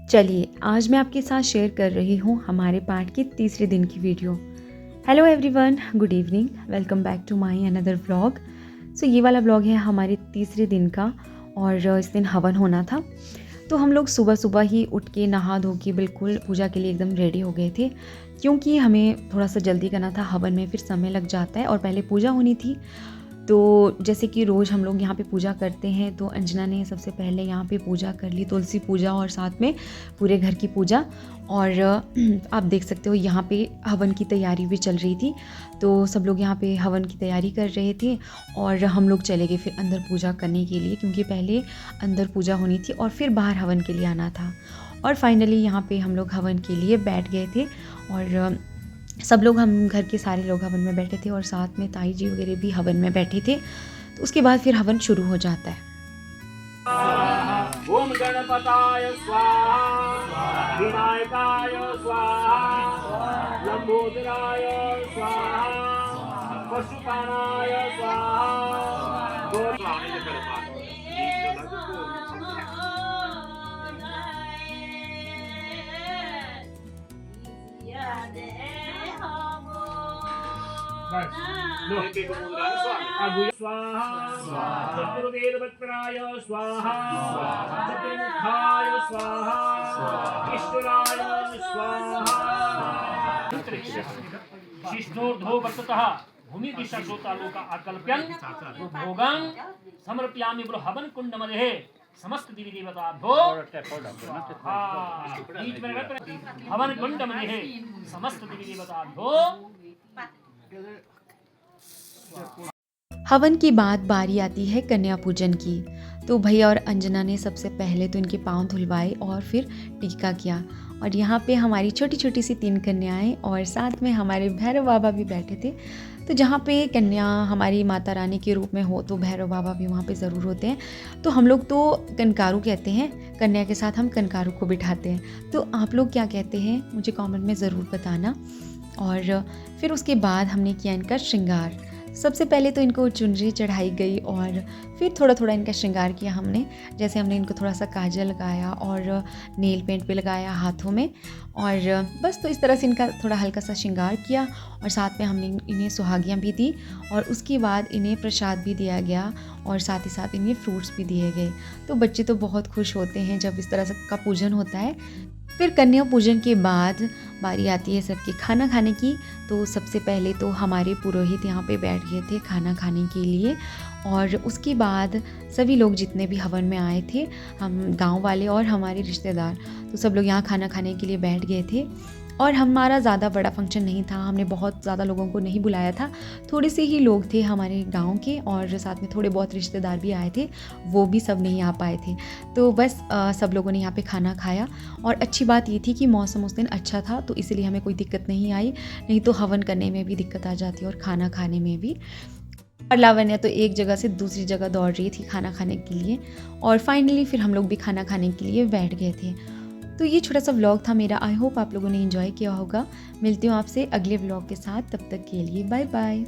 चलिए आज मैं आपके साथ शेयर कर रही हूँ हमारे पाठ के तीसरे दिन की video. Hello everyone, good evening, welcome back to my another vlog. So ये वाला व्लॉग है हमारे तीसरे दिन का और इस दिन हवन होना था। तो हम लोग सुबह सुबह ही उठ के नहा धो के बिल्कुल पूजा के लिए एकदम रेडी हो गए थे, क्योंकि हमें थोड़ा सा जल्दी करना था। हवन में फिर समय लग जाता है और पहले पूजा होनी थी। तो जैसे कि रोज़ हम लोग यहाँ पे पूजा करते हैं, तो अंजना ने सबसे पहले यहाँ पे पूजा कर ली, तुलसी पूजा और साथ में पूरे घर की पूजा। और आप देख सकते हो यहाँ पे हवन की तैयारी भी चल रही थी। तो सब लोग यहाँ पे हवन की तैयारी कर रहे थे और हम लोग चले गए फिर अंदर पूजा करने के लिए, क्योंकि पहले अंदर पूजा होनी थी और फिर बाहर हवन के लिए आना था। और फाइनली यहाँ पे हम लोग हवन के लिए बैठ गए थे और सब लोग, हम घर के सारे लोग हवन में बैठे थे और साथ में ताई जी वगैरह भी हवन में बैठे थे। तो उसके बाद फिर हवन शुरू हो जाता है। ओम गणपताय स्वाहा, विनायकाय स्वाहा, लंबोदराय स्वाहा, पशुपानाय स्वाहा। स्वाहा, चतुर्वेदवक्त्राय स्वाहा, चतुर्मुखाय स्वाहा, ईश्वराय स्वाहा। शिष्णोर्धो वर्ततः भूमिदिशोतालोक आकल्प्यन् भोगं समर्पयामि हवन कुंडमध्ये समस्त देवी देवताभ्यो हवन कुंडमध्ये समस्त देवी देवताभ्यो। हवन के बाद बारी आती है कन्या पूजन की। तो भैया और अंजना ने सबसे पहले तो इनके पाँव धुलवाए और फिर टीका किया। और यहाँ पे हमारी छोटी छोटी सी 3 कन्याएं और साथ में हमारे भैरव बाबा भी बैठे थे। तो जहाँ पे कन्या हमारी माता रानी के रूप में हो, तो भैरव बाबा भी वहाँ पे ज़रूर होते हैं। तो हम लोग तो कनकारू कहते हैं, कन्या के साथ हम कनकारू को बिठाते हैं। तो आप लोग क्या कहते हैं मुझे कमेंट में ज़रूर बताना। और फिर उसके बाद हमने किया इनका श्रृंगार। सबसे पहले तो इनको चुनरी चढ़ाई गई और फिर थोड़ा थोड़ा इनका श्रृंगार किया हमने। जैसे हमने इनको थोड़ा सा काजल लगाया और नेल पेंट पे लगाया हाथों में, और बस तो इस तरह से इनका थोड़ा हल्का सा श्रृंगार किया। और साथ में हमने इन्हें सुहागियाँ भी दी और उसके बाद इन्हें प्रसाद भी दिया गया और साथ ही साथ इन्हें फ्रूट्स भी दिए गए। तो बच्चे तो बहुत खुश होते हैं जब इस तरह से का पूजन होता है। फिर कन्या पूजन के बाद बारी आती है सबके खाना खाने की। तो सबसे पहले तो हमारे पुरोहित यहाँ पे बैठ गए थे खाना खाने के लिए, और उसके बाद सभी लोग जितने भी हवन में आए थे, हम गांव वाले और हमारे रिश्तेदार, तो सब लोग यहाँ खाना खाने के लिए बैठ गए थे। और हमारा ज़्यादा बड़ा फंक्शन नहीं था, हमने बहुत ज़्यादा लोगों को नहीं बुलाया था, थोड़े से ही लोग थे हमारे गांव के और साथ में थोड़े बहुत रिश्तेदार भी आए थे, वो भी सब नहीं आ पाए थे। तो बस सब लोगों ने यहाँ पे खाना खाया। और अच्छी बात ये थी कि मौसम उस दिन अच्छा था, तो इसलिए हमें कोई दिक्कत नहीं आई, नहीं तो हवन करने में भी दिक्कत आ जाती और खाना खाने में भी। और लावण्या तो एक जगह से दूसरी जगह दौड़ रही थी खाना खाने के लिए। और फाइनली फिर हम लोग भी खाना खाने के लिए बैठ गए थे। तो ये छोटा सा व्लॉग था मेरा। आई होप आप लोगों ने एंजॉय किया होगा। मिलती हूँ आपसे अगले व्लॉग के साथ, तब तक के लिए बाय बाय।